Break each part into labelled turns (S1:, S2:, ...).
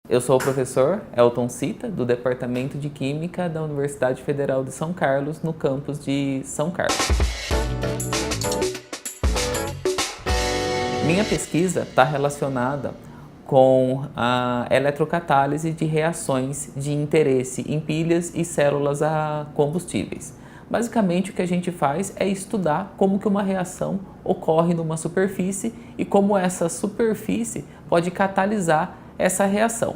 S1: Eu sou o professor Elton Cita, do Departamento de Química da Universidade Federal de São Carlos, no campus de São Carlos. Minha pesquisa está relacionada com a eletrocatálise de reações de interesse em pilhas e células a combustíveis. Basicamente, o que a gente faz é estudar como que uma reação ocorre numa superfície e como essa superfície pode catalisar essa reação.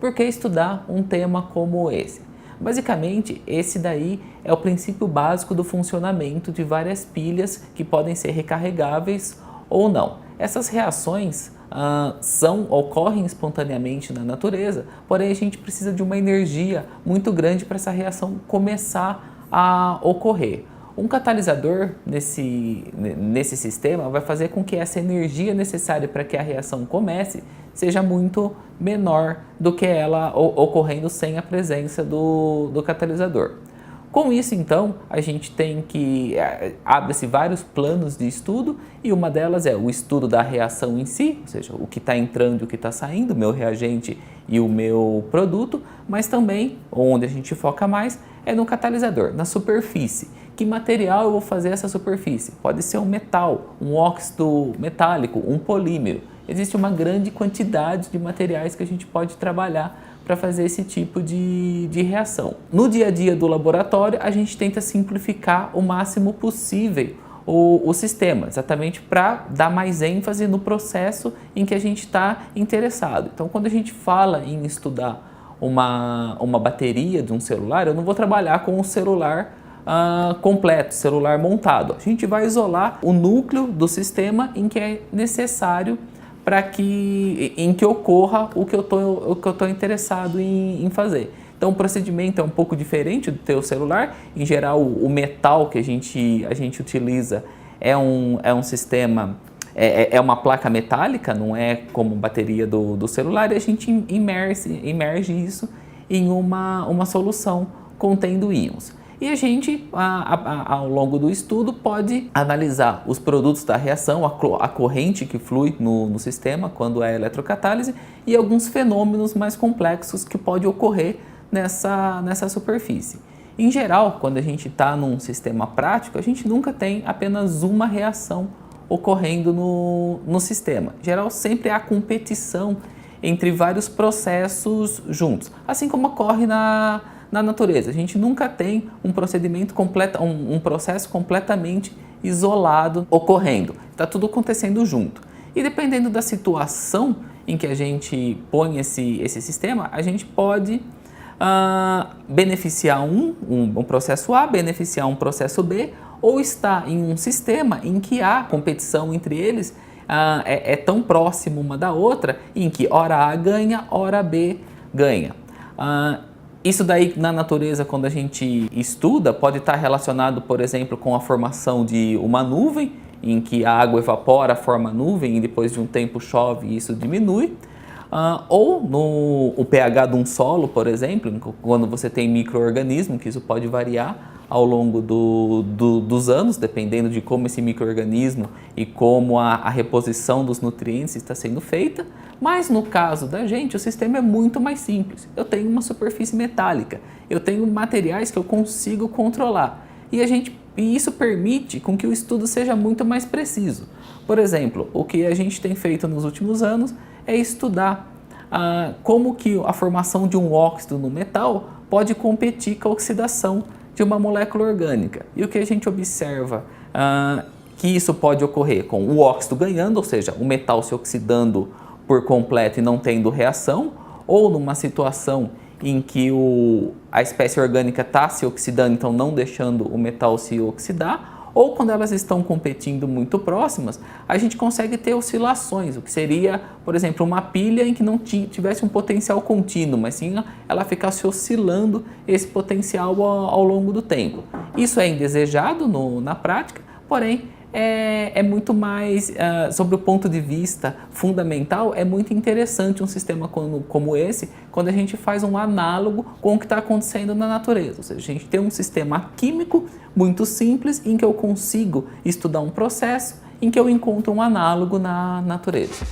S1: Por que estudar um tema como esse? Basicamente, esse daí é o princípio básico do funcionamento de várias pilhas que podem ser recarregáveis ou não. Essas reações ocorrem espontaneamente na natureza, porém a gente precisa de uma energia muito grande para essa reação começar a ocorrer. Um catalisador nesse sistema vai fazer com que essa energia necessária para que a reação comece seja muito menor do que ela ocorrendo sem a presença do catalisador. Com isso, então, a gente tem que abre-se vários planos de estudo e uma delas é o estudo da reação em si, ou seja, o que está entrando e o que está saindo, o meu reagente e o meu produto, mas também, onde a gente foca mais, é no catalisador, na superfície. Que material eu vou fazer essa superfície? Pode ser um metal, um óxido metálico, um polímero. Existe uma grande quantidade de materiais que a gente pode trabalhar para fazer esse tipo de reação. No dia a dia do laboratório, a gente tenta simplificar o máximo possível o sistema, exatamente para dar mais ênfase no processo em que a gente está interessado. Então, quando a gente fala em estudar uma bateria de um celular, eu não vou trabalhar com o celular completo, celular montado. A gente vai isolar o núcleo do sistema em que é necessário em que ocorra o que eu estou interessado em fazer. Então o procedimento é um pouco diferente do teu celular. Em geral, o metal que a gente utiliza é um sistema, é uma placa metálica, não é como bateria do celular, e a gente imerge isso em uma solução contendo íons. E a gente, ao longo do estudo, pode analisar os produtos da reação, a corrente que flui no sistema quando é eletrocatálise e alguns fenômenos mais complexos que podem ocorrer nessa superfície. Em geral, quando a gente está num sistema prático, a gente nunca tem apenas uma reação ocorrendo no sistema. Em geral, sempre há competição entre vários processos juntos, assim como ocorre na natureza. A gente nunca tem um processo completamente isolado ocorrendo. Está tudo acontecendo junto. E dependendo da situação em que a gente põe esse sistema, a gente pode beneficiar um processo A, beneficiar um processo B, ou estar em um sistema em que a competição entre eles é tão próxima uma da outra, em que hora A ganha, hora B ganha. Isso daí na natureza, quando a gente estuda, pode estar relacionado, por exemplo, com a formação de uma nuvem, em que a água evapora, forma nuvem e depois de um tempo chove e isso diminui. Ou o pH de um solo, por exemplo, quando você tem micro-organismo, que isso pode variar ao longo dos anos, dependendo de como esse micro-organismo e como a reposição dos nutrientes está sendo feita. Mas no caso da gente, o sistema é muito mais simples. Eu tenho uma superfície metálica, eu tenho materiais que eu consigo controlar e isso permite com que o estudo seja muito mais preciso. Por exemplo, o que a gente tem feito nos últimos anos é estudar como que a formação de um óxido no metal pode competir com a oxidação de uma molécula orgânica. E o que a gente observa que isso pode ocorrer com o óxido ganhando, ou seja, o metal se oxidando por completo e não tendo reação, ou numa situação em que a espécie orgânica está se oxidando, então não deixando o metal se oxidar, ou quando elas estão competindo muito próximas, a gente consegue ter oscilações, o que seria, por exemplo, uma pilha em que não tivesse um potencial contínuo, mas sim ela ficasse oscilando esse potencial ao longo do tempo. Isso é indesejado na prática, porém, é muito mais, sobre o ponto de vista fundamental, é muito interessante um sistema como esse, quando a gente faz um análogo com o que está acontecendo na natureza. Ou seja, a gente tem um sistema químico muito simples em que eu consigo estudar um processo em que eu encontro um análogo na natureza.